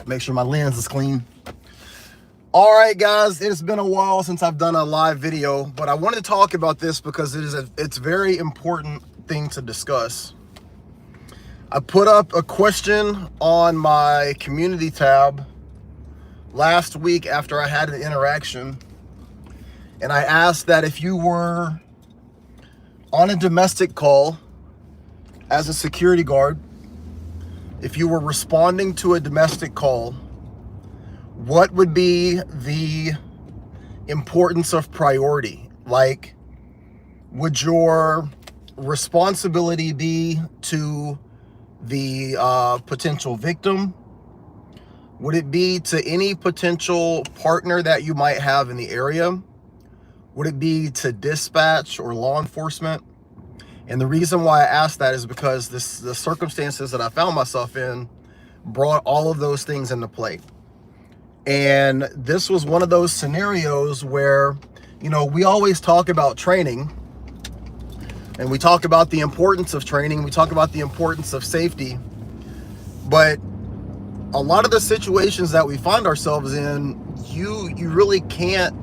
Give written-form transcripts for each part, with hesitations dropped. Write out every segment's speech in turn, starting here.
Make sure my lens is clean. All right, guys, it's been a while since I've done a live video, but I wanted to talk about this because it's a very important thing to discuss. I put up a question on my community tab last week after I had an interaction, and I asked that if you were on a domestic call as a security guard, if you were responding to a domestic call, what would be the importance of priority? Like, would your responsibility be to the potential victim? Would it be to any potential partner that you might have in the area? Would it be to dispatch or law enforcement? And the reason why I asked that is because the circumstances that I found myself in brought all of those things into play. And this was one of those scenarios where, you know, we always talk about training, and we talk about the importance of training, we talk about the importance of safety, but a lot of the situations that we find ourselves in, you really can't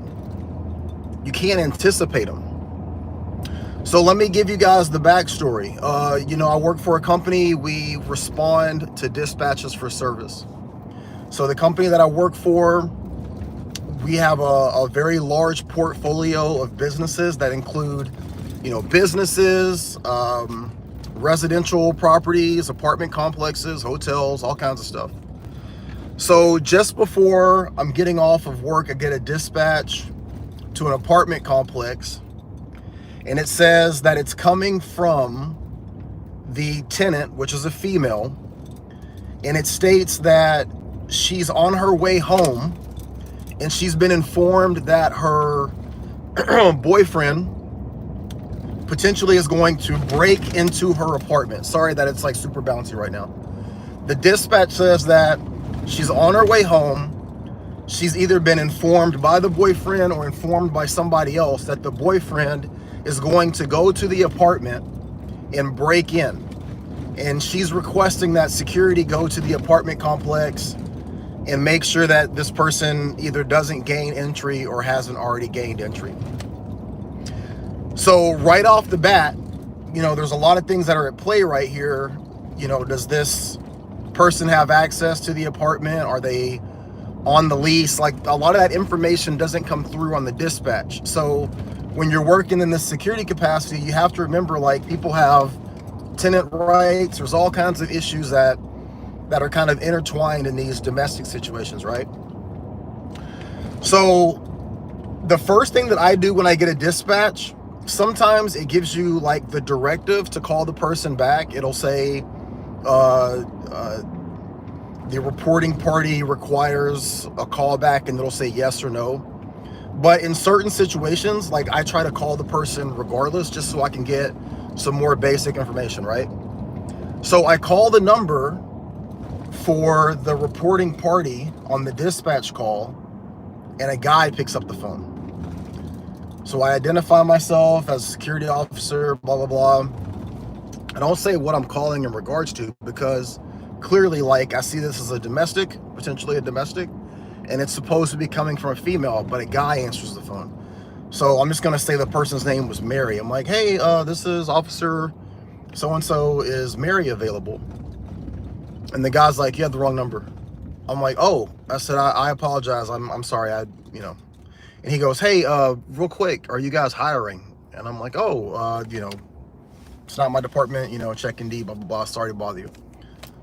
anticipate them. So let me give you guys the backstory. You know, I work for a company. We respond to dispatches for service. So the company that I work for, we have a very large portfolio of businesses that include, you know, businesses, residential properties, apartment complexes, hotels, all kinds of stuff. So just before I'm getting off of work, I get a dispatch to an apartment complex, and it says that it's coming from the tenant, which is a female, and it states that she's on her way home, and she's been informed that her boyfriend potentially is going to break into her apartment. Sorry that it's like super bouncy right now. The dispatch says that she's on her way home. She's either been informed by the boyfriend or informed by somebody else that the boyfriend is going to go to the apartment and break in. And she's requesting that security go to the apartment complex and make sure that this person either doesn't gain entry or hasn't already gained entry. So right off the bat, you know, there's a lot of things that are at play right here. You know, does this person have access to the apartment? Are they on the lease? Like, a lot of that information doesn't come through on the dispatch. So when you're working in this security capacity, you have to remember, like, people have tenant rights. There's all kinds of issues that are kind of intertwined in these domestic situations, right? So the first thing that I do when I get a dispatch, sometimes it gives you like the directive to call the person back. It'll say the reporting party requires a call back, and it'll say yes or no. But in certain situations, like, I try to call the person regardless, just so I can get some more basic information, right? So I call the number for the reporting party on the dispatch call, and a guy picks up the phone. So I identify myself as a security officer, blah, blah, blah. I don't say what I'm calling in regards to, because clearly, like, I see this as a domestic, potentially a domestic, and it's supposed to be coming from a female, but a guy answers the phone. So I'm just going to say the person's name was Mary. I'm like, hey, this is Officer so-and-so. Is Mary available? And the guy's like, you have the wrong number. I'm like, oh. I said, I apologize. I'm sorry. You know. And he goes, hey, real quick, are you guys hiring? And I'm like, oh, you know, it's not my department, you know, check Indeed, blah, blah, blah. Sorry to bother you.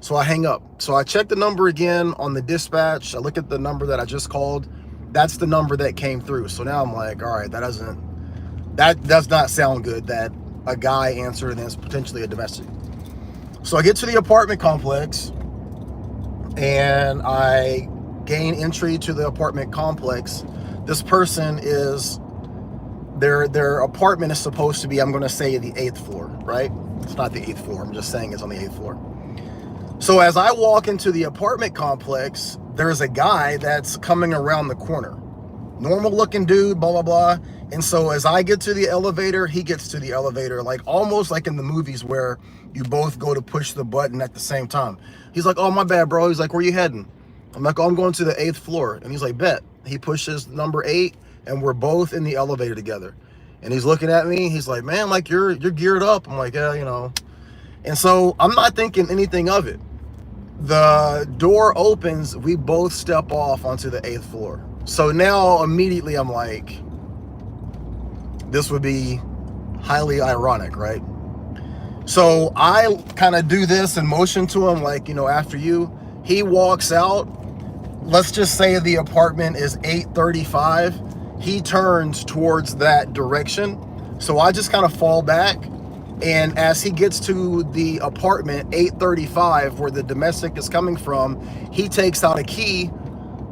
So I hang up. So I check the number again on the dispatch. I look at the number that I just called. That's the number that came through. So now I'm like, all right, that does not sound good that a guy answered and it's potentially a domestic. So I get to the apartment complex and I gain entry to the apartment complex. This person is, their apartment is supposed to be, I'm going to say, the 8th floor, right? It's not the 8th floor. I'm just saying it's on the 8th floor. So as I walk into the apartment complex, there's a guy that's coming around the corner. Normal looking dude, blah, blah, blah. And so as I get to the elevator, he gets to the elevator, like almost like in the movies where you both go to push the button at the same time. He's like, oh, my bad, bro. He's like, where you heading? I'm like, oh, I'm going to the 8th floor. And he's like, bet. He pushes number 8, and we're both in the elevator together. And he's looking at me. He's like, man, like you're geared up. I'm like, yeah, you know. And so I'm not thinking anything of it. The door opens. We both step off onto the 8th floor. So now immediately I'm like, this would be highly ironic, right? So I kind of do this and motion to him, like, you know, after you. He walks out. Let's just say the apartment is 835. He turns towards that direction. So I just kind of fall back. And as he gets to the apartment 835, where the domestic is coming from, he takes out a key,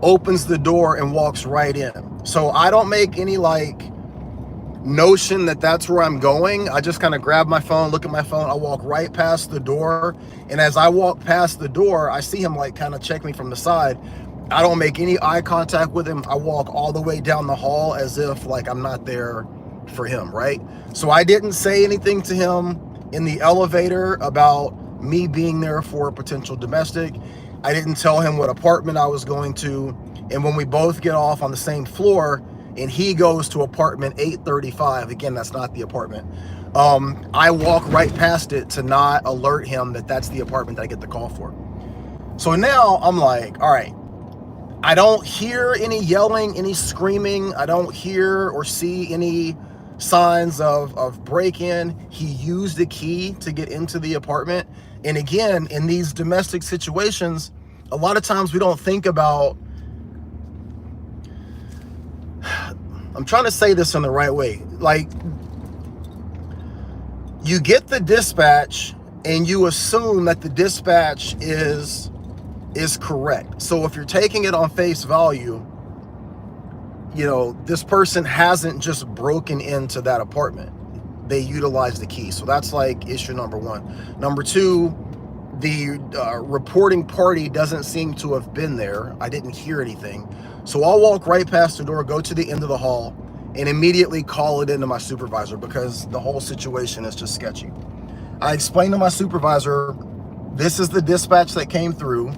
opens the door, and walks right in. So I don't make any like notion that that's where I'm going. I just kind of grab my phone, look at my phone. I walk right past the door. And as I walk past the door, I see him like kind of check me from the side. I don't make any eye contact with him. I walk all the way down the hall as if like I'm not there for him, right? So I didn't say anything to him in the elevator about me being there for a potential domestic. I didn't tell him what apartment I was going to. And when we both get off on the same floor and he goes to apartment 835, again, that's not the apartment. I walk right past it to not alert him that that's the apartment that I get the call for. So now I'm like, all right, I don't hear any yelling, any screaming. I don't hear or see any signs of break-in. He used the key to get into the apartment. And again, in these domestic situations, a lot of times we don't think about, I'm trying to say this in the right way. Like, you get the dispatch and you assume that the dispatch is correct. So if you're taking it on face value, you know, this person hasn't just broken into that apartment. They utilized the key. So that's like issue number one. Number two, the reporting party doesn't seem to have been there. I didn't hear anything. So I'll walk right past the door, go to the end of the hall, and immediately call it into my supervisor because the whole situation is just sketchy. I explained to my supervisor, this is the dispatch that came through.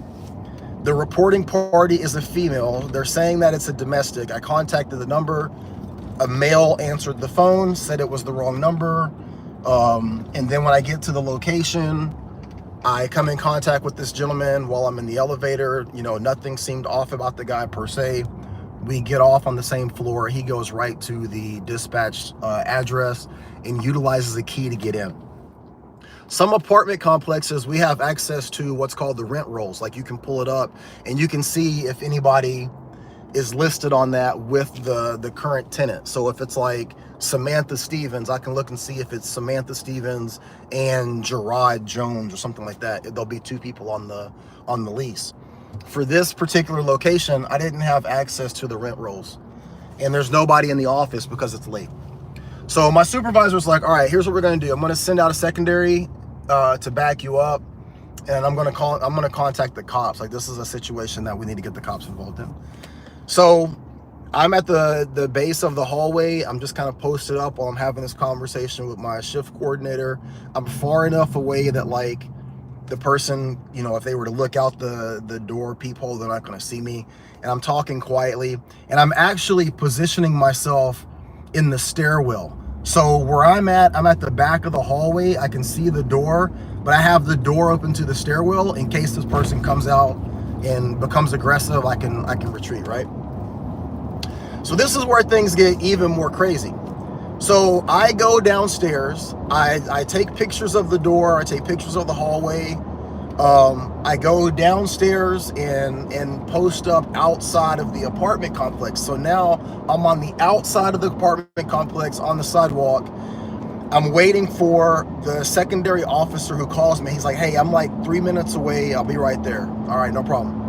The reporting party is a female. They're saying that it's a domestic. I contacted the number. A male answered the phone, said it was the wrong number. And then when I get to the location, I come in contact with this gentleman while I'm in the elevator. You know, nothing seemed off about the guy per se. We get off on the same floor. He goes right to the dispatch address and utilizes a key to get in. Some apartment complexes, we have access to what's called the rent rolls. Like, you can pull it up and you can see if anybody is listed on that with the current tenant. So if it's like Samantha Stevens, I can look and see if it's Samantha Stevens and Gerard Jones or something like that. There'll be two people on the lease. For this particular location, I didn't have access to the rent rolls, and there's nobody in the office because it's late. So my supervisor's like, all right, here's what we're going to do. I'm going to send out a secondary to back you up, and I'm going to contact the cops. Like, this is a situation that we need to get the cops involved in. So I'm at the base of the hallway. I'm just kind of posted up while I'm having this conversation with my shift coordinator. I'm far enough away that, like, the person, you know, if they were to look out the door peephole, they're not going to see me. And I'm talking quietly, and I'm actually positioning myself in the stairwell. So where I'm at the back of the hallway. I can see the door, but I have the door open to the stairwell in case this person comes out and becomes aggressive. I can retreat, right? So this is where things get even more crazy. So I go downstairs, I take pictures of the door, I take pictures of the hallway. I go downstairs and post up outside of the apartment complex. So now I'm on the outside of the apartment complex on the sidewalk. I'm waiting for the secondary officer who calls me. He's like, hey, I'm like 3 minutes away. I'll be right there. All right, no problem.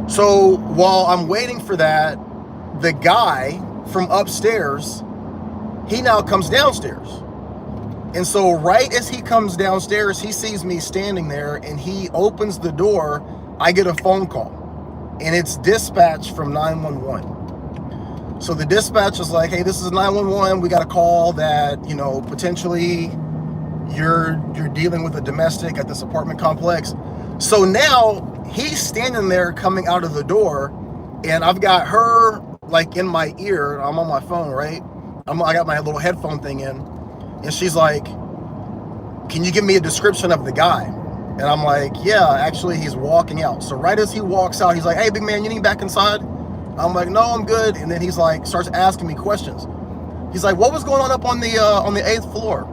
So while I'm waiting for that, the guy from upstairs, he now comes downstairs. And so right as he comes downstairs, he sees me standing there and he opens the door. I get a phone call, and it's dispatch from 911. So the dispatch is like, hey, this is 911. We got a call that, you know, potentially you're dealing with a domestic at this apartment complex. So now he's standing there coming out of the door, and I've got her like in my ear. I'm on my phone, right? I got my little headphone thing in, and she's like, can you give me a description of the guy? And I'm like, yeah, actually he's walking out. So right as he walks out, he's like, hey, big man, you need back inside? I'm like, no, I'm good. And then he's like, starts asking me questions. He's like, what was going on up on the 8th floor?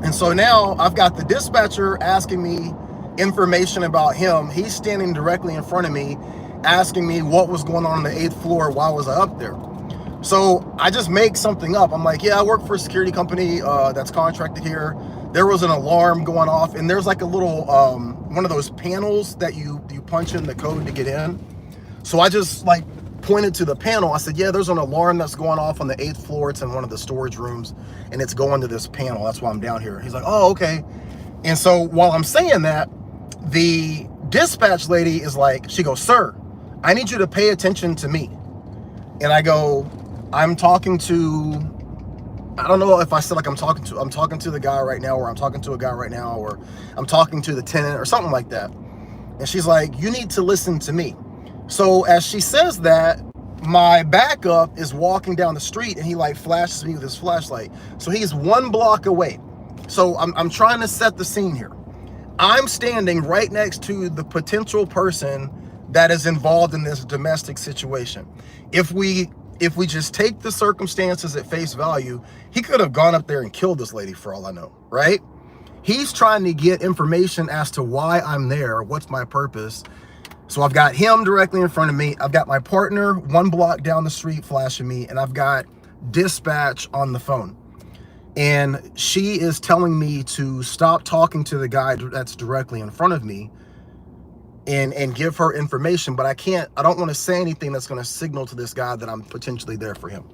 And so now I've got the dispatcher asking me information about him. He's standing directly in front of me, asking me what was going on the 8th floor. Why was I up there? So I just make something up. I'm like, yeah, I work for a security company that's contracted here. There was an alarm going off, and there's like a little one of those panels that you punch in the code to get in. So I just like pointed to the panel. I said, yeah, there's an alarm that's going off on the 8th floor. It's in one of the storage rooms, and it's going to this panel. That's why I'm down here. He's like, oh, okay. And so while I'm saying that, the dispatch lady is like, she goes, sir, I need you to pay attention to me. And I go, I'm talking to, I don't know if I said like I'm talking to the guy right now, or I'm talking to a guy right now, or I'm talking to the tenant or something like that. And she's like, you need to listen to me. So as she says that, my backup is walking down the street, and he like flashes me with his flashlight. So he's 1 block away. So I'm trying to set the scene here. I'm standing right next to the potential person that is involved in this domestic situation. If we just take the circumstances at face value, he could have gone up there and killed this lady for all I know, right? He's trying to get information as to why I'm there, what's my purpose. So I've got him directly in front of me. I've got my partner 1 block down the street flashing me, and I've got dispatch on the phone. And she is telling me to stop talking to the guy that's directly in front of me and give her information, but I don't want to say anything that's going to signal to this guy that I'm potentially there for him.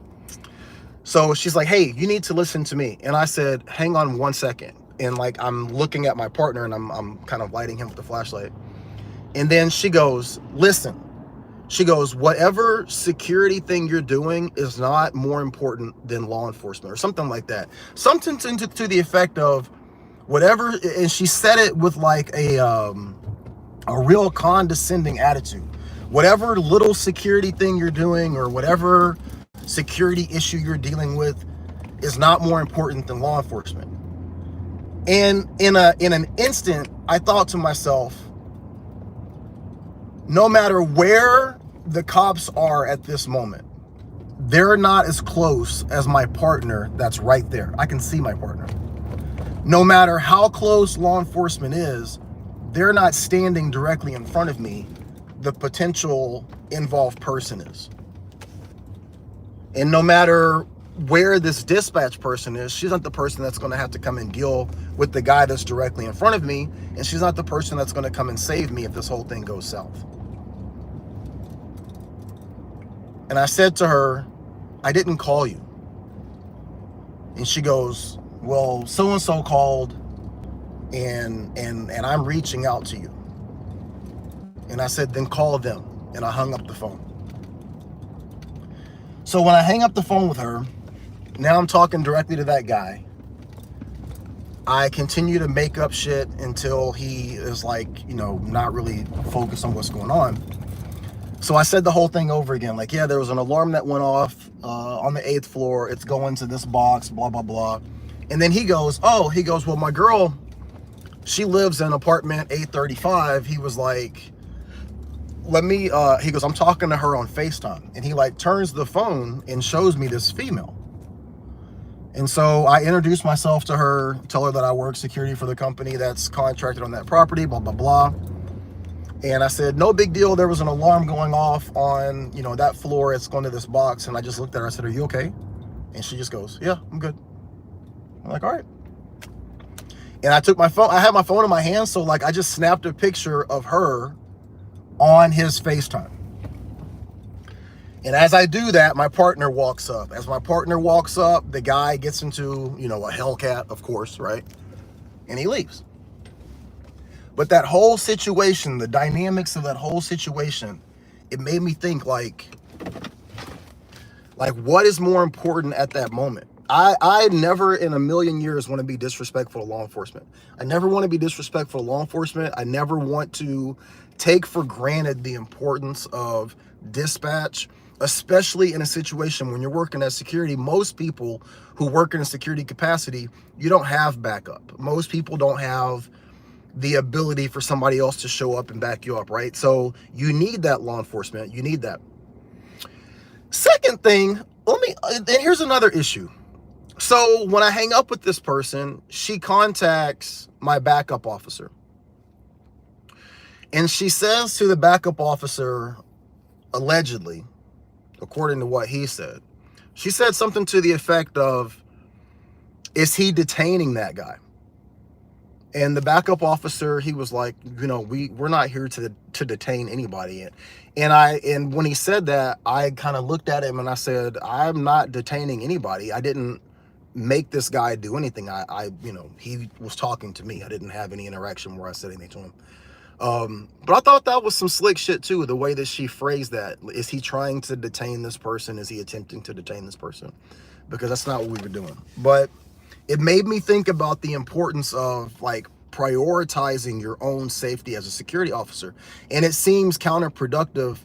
So she's like, hey, you need to listen to me. And I said, hang on 1 second. And like, I'm looking at my partner, and I'm kind of lighting him with the flashlight. And then she goes, listen, she goes, whatever security thing you're doing is not more important than law enforcement, or something like that. Something to the effect of whatever. And she said it with like a real condescending attitude. Whatever little security thing you're doing, or whatever security issue you're dealing with, is not more important than law enforcement. And in an instant, I thought to myself, no matter where the cops are at this moment, they're not as close as my partner that's right there. I can see my partner. No matter how close law enforcement is, they're not standing directly in front of me. The potential involved person is. And no matter where this dispatch person is, she's not the person that's going to have to come and deal with the guy that's directly in front of me. And she's not the person that's going to come and save me if this whole thing goes south. And I said to her, I didn't call you. And she goes, well, so-and-so called, and I'm reaching out to you. And I said, then call them. And I hung up the phone. So when I hang up the phone with her, now I'm talking directly to that guy. I continue to make up shit until he is like, not really focused on what's going on. So I said the whole thing over again. Like, yeah, there was an alarm that went off on the 8th floor. It's going to this box, blah, blah, blah. And then he goes, well, my girl, she lives in apartment 835. He was like, he goes, I'm talking to her on FaceTime. And he like turns the phone and shows me this female. And so I introduce myself to her, tell her that I work security for the company that's contracted on that property, blah, blah, blah. And I said, no big deal. There was an alarm going off on, that floor. It's going to this box. And I just looked at her. I said, are you okay? And she just goes, yeah, I'm good. I'm like, all right. And I took my phone. I had my phone in my hand. So like, I just snapped a picture of her on his FaceTime. And as I do that, my partner walks up. As my partner walks up, the guy gets into, a Hellcat, of course, right? And he leaves. But that whole situation, the dynamics of that whole situation, it made me think like what is more important at that moment? I never in a million years want to be disrespectful to law enforcement. I never want to be disrespectful to law enforcement. I never want to take for granted the importance of dispatch, especially in a situation when you're working as security. Most people who work in a security capacity, you don't have backup. Most people don't have the ability for somebody else to show up and back you up, right? So you need that law enforcement. You need that. Second thing, and here's another issue. So when I hang up with this person, she contacts my backup officer. And she says to the backup officer, allegedly, according to what he said, she said something to the effect of, is he detaining that guy? And the backup officer, he was like, we're not here to detain anybody. And when he said that, I kind of looked at him and I said, I'm not detaining anybody. I didn't make this guy do anything. He was talking to me. I didn't have any interaction where I said anything to him. But I thought that was some slick shit too, the way that she phrased that. Is he trying to detain this person? Is he attempting to detain this person? Because that's not what we were doing. But it made me think about the importance of like prioritizing your own safety as a security officer. And it seems counterproductive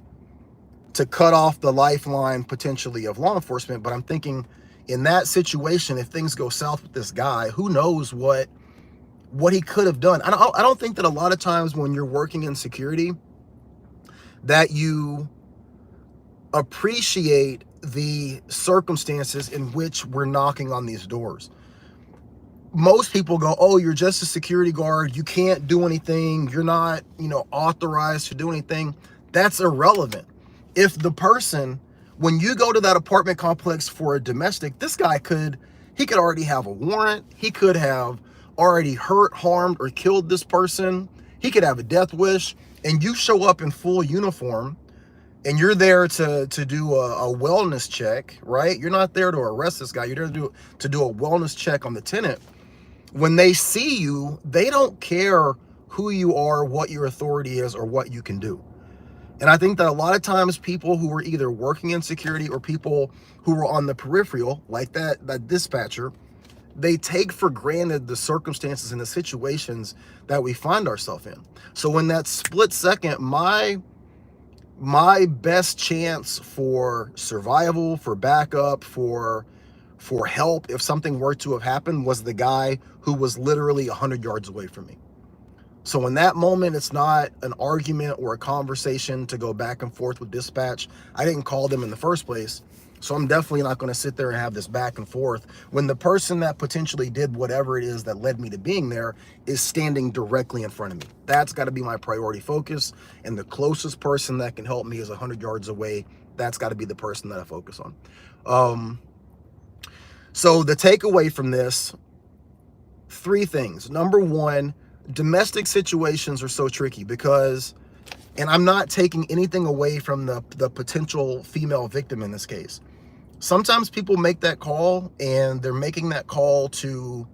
to cut off the lifeline potentially of law enforcement. But I'm thinking, in that situation, if things go south with this guy, who knows what he could have done. I don't think that a lot of times when you're working in security that you appreciate the circumstances in which we're knocking on these doors. Most people go, oh, you're just a security guard. You can't do anything. You're not, authorized to do anything. That's irrelevant. If the person, when you go to that apartment complex for a domestic, this guy he could already have a warrant. He could have already hurt, harmed, or killed this person. He could have a death wish, and you show up in full uniform and you're there to do a wellness check, right? You're not there to arrest this guy. You're there to do a wellness check on the tenant. When they see you, they don't care who you are, what your authority is, or what you can do. And I think that a lot of times people who are either working in security or people who are on the peripheral, like that dispatcher, they take for granted the circumstances and the situations that we find ourselves in. So in that split second, my best chance for survival, for backup, for help, if something were to have happened, was the guy who was literally 100 yards away from me. So in that moment, it's not an argument or a conversation to go back and forth with dispatch. I didn't call them in the first place. So I'm definitely not going to sit there and have this back and forth when the person that potentially did whatever it is that led me to being there is standing directly in front of me. That's got to be my priority focus. And the closest person that can help me is 100 yards away. That's got to be the person that I focus on. So the takeaway from this, 3 things. Number 1, domestic situations are so tricky because, and I'm not taking anything away from the potential female victim in this case. Sometimes people make that call and they're making that call to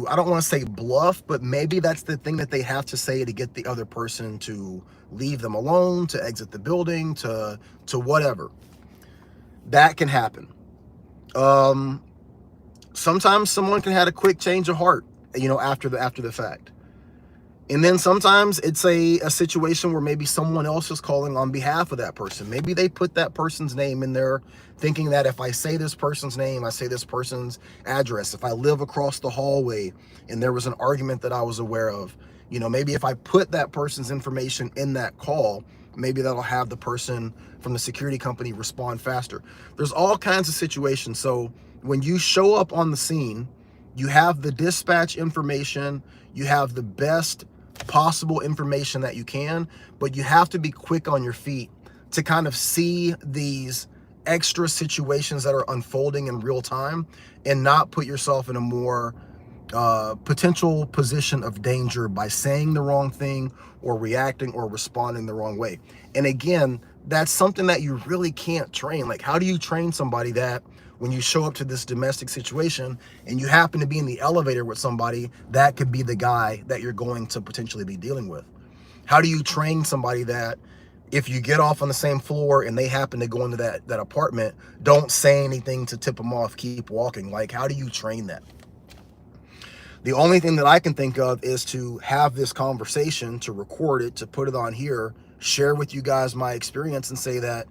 I don't want to say bluff, but maybe that's the thing that they have to say to get the other person to leave them alone, to exit the building, to whatever. That can happen. Sometimes someone can have a quick change of heart, after the fact. And then sometimes it's a situation where maybe someone else is calling on behalf of that person. Maybe they put that person's name in there thinking that if I say this person's name, I say this person's address, if I live across the hallway and there was an argument that I was aware of, maybe if I put that person's information in that call, maybe that'll have the person from the security company respond faster. There's all kinds of situations. So when you show up on the scene, you have the dispatch information, you have the best possible information that you can, but you have to be quick on your feet to kind of see these extra situations that are unfolding in real time and not put yourself in a more potential position of danger by saying the wrong thing or reacting or responding the wrong way. And again, that's something that you really can't train. Like, how do you train somebody that when you show up to this domestic situation and you happen to be in the elevator with somebody, that could be the guy that you're going to potentially be dealing with? How do you train somebody that If you get off on the same floor and they happen to go into that apartment, don't say anything to tip them off, keep walking. Like, how do you train that? The only thing that I can think of is to have this conversation, to record it, to put it on here, share with you guys my experience and say that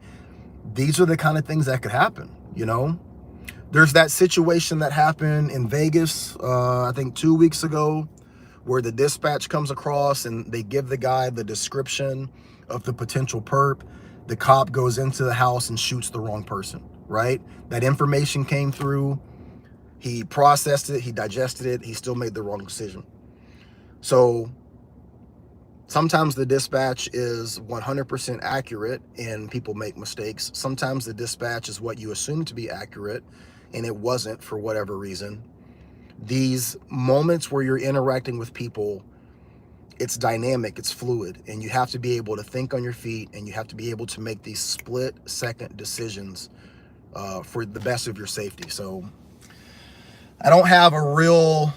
these are the kind of things that could happen, you know? There's that situation that happened in Vegas, I think 2 weeks ago, where the dispatch comes across and they give the guy the description of the potential perp. The cop goes into the house and shoots the wrong person, right? That information came through. He processed it, he digested it, he still made the wrong decision. So sometimes the dispatch is 100% accurate and people make mistakes. Sometimes the dispatch is what you assume to be accurate and it wasn't for whatever reason. These moments where you're interacting with people, it's dynamic, it's fluid, and you have to be able to think on your feet and you have to be able to make these split-second decisions for the best of your safety. So I don't have a real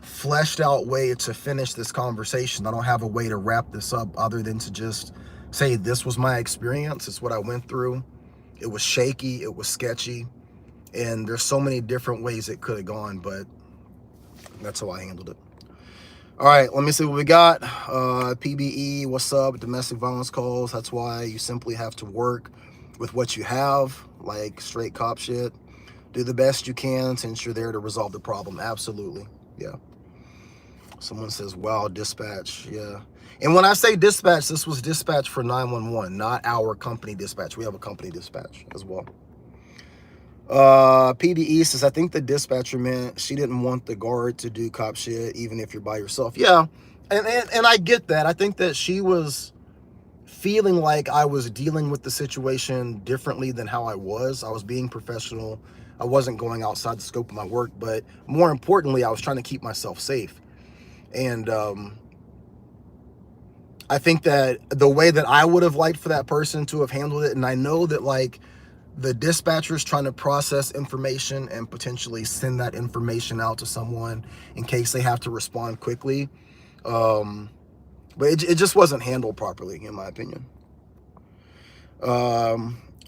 fleshed out way to finish this conversation. I don't have a way to wrap this up other than to just say this was my experience. It's what I went through. It was shaky, it was sketchy, and there's so many different ways it could have gone, but that's how I handled it. All right, let me see what we got. PBE, what's up? Domestic violence calls. That's why you simply have to work with what you have, like straight cop shit. Do the best you can since you're there to resolve the problem. Absolutely. Yeah. Someone says, wow, dispatch. Yeah. And when I say dispatch, this was dispatch for 911, not our company dispatch. We have a company dispatch as well. PBE says, I think the dispatcher meant she didn't want the guard to do cop shit, even if you're by yourself. Yeah. And I get that. I think that she was feeling like I was dealing with the situation differently than how I was. I was being professional. I wasn't going outside the scope of my work, but more importantly, I was trying to keep myself safe. And I think that the way that I would have liked for that person to have handled it, and I know that like the dispatcher's trying to process information and potentially send that information out to someone in case they have to respond quickly. But it just wasn't handled properly, in my opinion.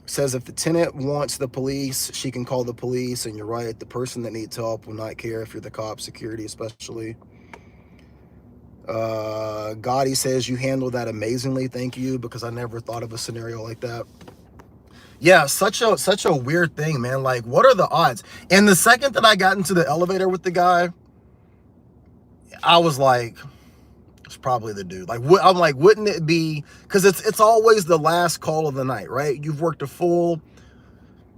Says if the tenant wants the police, she can call the police, and you're right, the person that needs help will not care if you're the cop, security especially. Gotti says you handled that amazingly, thank you, because I never thought of a scenario like that. Yeah, such a weird thing, man. Like, what are the odds? And the second that I got into the elevator with the guy, I was like, it's probably the dude. Like, I'm like, wouldn't it be? Because it's always the last call of the night, right? You've worked a full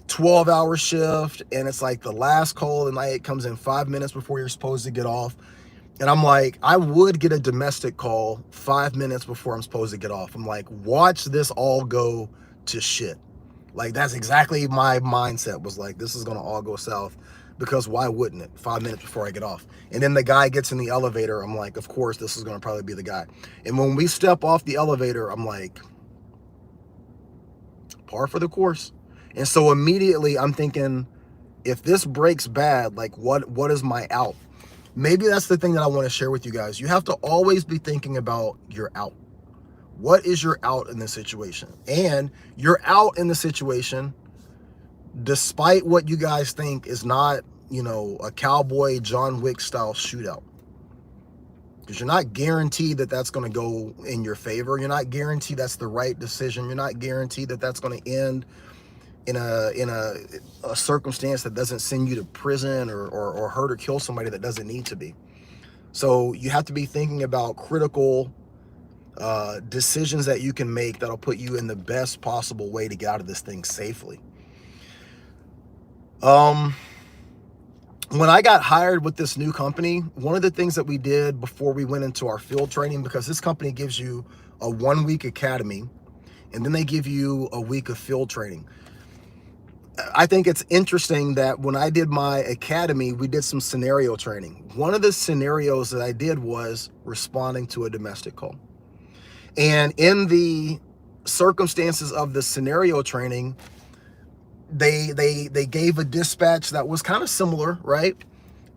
12-hour shift, and it's like the last call of the night. It comes in 5 minutes before you're supposed to get off. And I'm like, I would get a domestic call 5 minutes before I'm supposed to get off. I'm like, watch this all go to shit. Like, that's exactly my mindset, was like, this is going to all go south, because why wouldn't it? 5 minutes before I get off. And then the guy gets in the elevator. I'm like, of course, this is going to probably be the guy. And when we step off the elevator, I'm like, par for the course. And so immediately I'm thinking, if this breaks bad, like what is my out? Maybe that's the thing that I want to share with you guys. You have to always be thinking about your out. What is your out in this situation? And your out in the situation, despite what you guys think, is not, you know, a cowboy John Wick style shootout. Because you're not guaranteed that that's going to go in your favor. You're not guaranteed that's the right decision. You're not guaranteed that that's going to end in a circumstance that doesn't send you to prison or hurt or kill somebody that doesn't need to be. So you have to be thinking about critical decisions that you can make that'll put you in the best possible way to get out of this thing safely. When I got hired with this new company, one of the things that we did before we went into our field training, because this company gives you a 1-week academy and then they give you a week of field training. I think it's interesting that when I did my academy, we did some scenario training. One of the scenarios that I did was responding to a domestic call. And in the circumstances of the scenario training, they gave a dispatch that was kind of similar, right?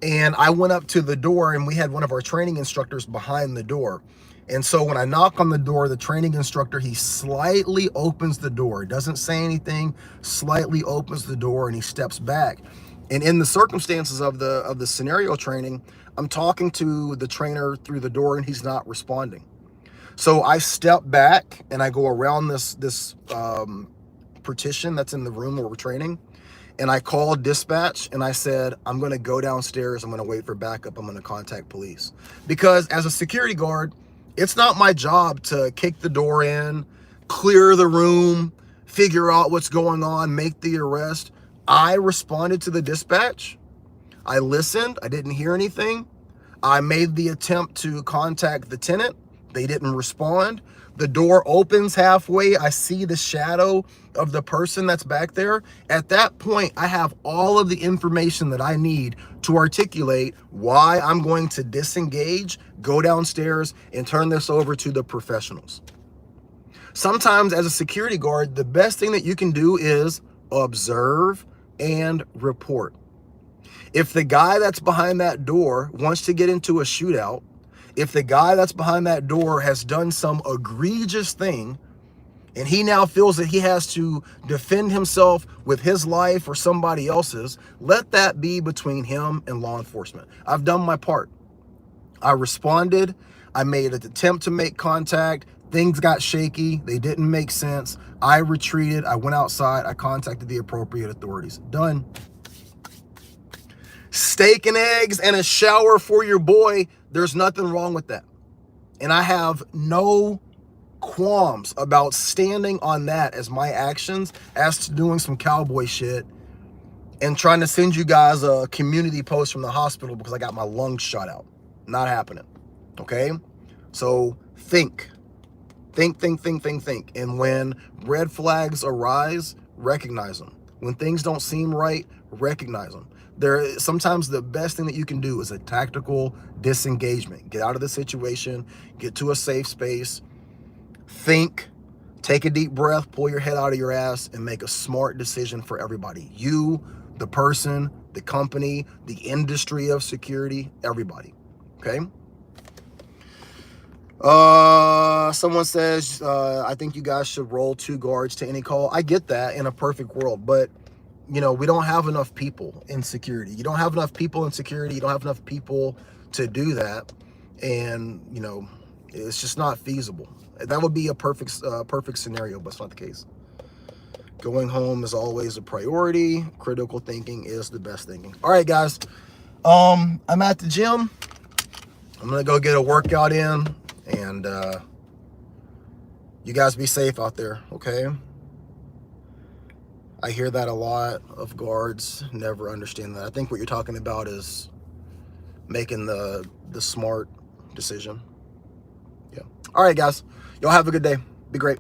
And I went up to the door, and we had one of our training instructors behind the door. And so when I knock on the door, the training instructor, he slightly opens the door, doesn't say anything, slightly opens the door, and he steps back. And in the circumstances of the scenario training, I'm talking to the trainer through the door, and he's not responding. So I step back and I go around this partition that's in the room where we're training, and I called dispatch and I said, I'm going to go downstairs. I'm going to wait for backup. I'm going to contact police. Because as a security guard, it's not my job to kick the door in, clear the room, figure out what's going on, make the arrest. I responded to the dispatch. I listened. I didn't hear anything. I made the attempt to contact the tenant. They didn't respond. The door opens halfway. I see the shadow of the person that's back there. At that point, I have all of the information that I need to articulate why I'm going to disengage, go downstairs, and turn this over to the professionals. Sometimes as a security guard, the best thing that you can do is observe and report. If the guy that's behind that door wants to get into a shootout, if the guy that's behind that door has done some egregious thing, and he now feels that he has to defend himself with his life or somebody else's, let that be between him and law enforcement. I've done my part. I responded. I made an attempt to make contact. Things got shaky. They didn't make sense. I retreated. I went outside. I contacted the appropriate authorities. Done. Steak and eggs and a shower for your boy. There's nothing wrong with that. And I have no qualms about standing on that as my actions, as to doing some cowboy shit and trying to send you guys a community post from the hospital because I got my lungs shot out. Not happening. Okay? So think. Think. And when red flags arise, recognize them. When things don't seem right, recognize them. Sometimes the best thing that you can do is a tactical disengagement. Get out of the situation, get to a safe space, think, take a deep breath, pull your head out of your ass, and make a smart decision for everybody. You, the person, the company, the industry of security, everybody. Okay? Someone says, I think you guys should roll 2 guards to any call. I get that in a perfect world, but you know, we don't have enough people in security. You don't have enough people in security. You don't have enough people to do that. And, you know, it's just not feasible. That would be a perfect scenario, but it's not the case. Going home is always a priority. Critical thinking is the best thinking. All right, guys. I'm at the gym. I'm going to go get a workout in. And you guys be safe out there, okay? I hear that a lot of guards, never understand that. I think what you're talking about is making the smart decision. Yeah. All right, guys. Y'all have a good day. Be great.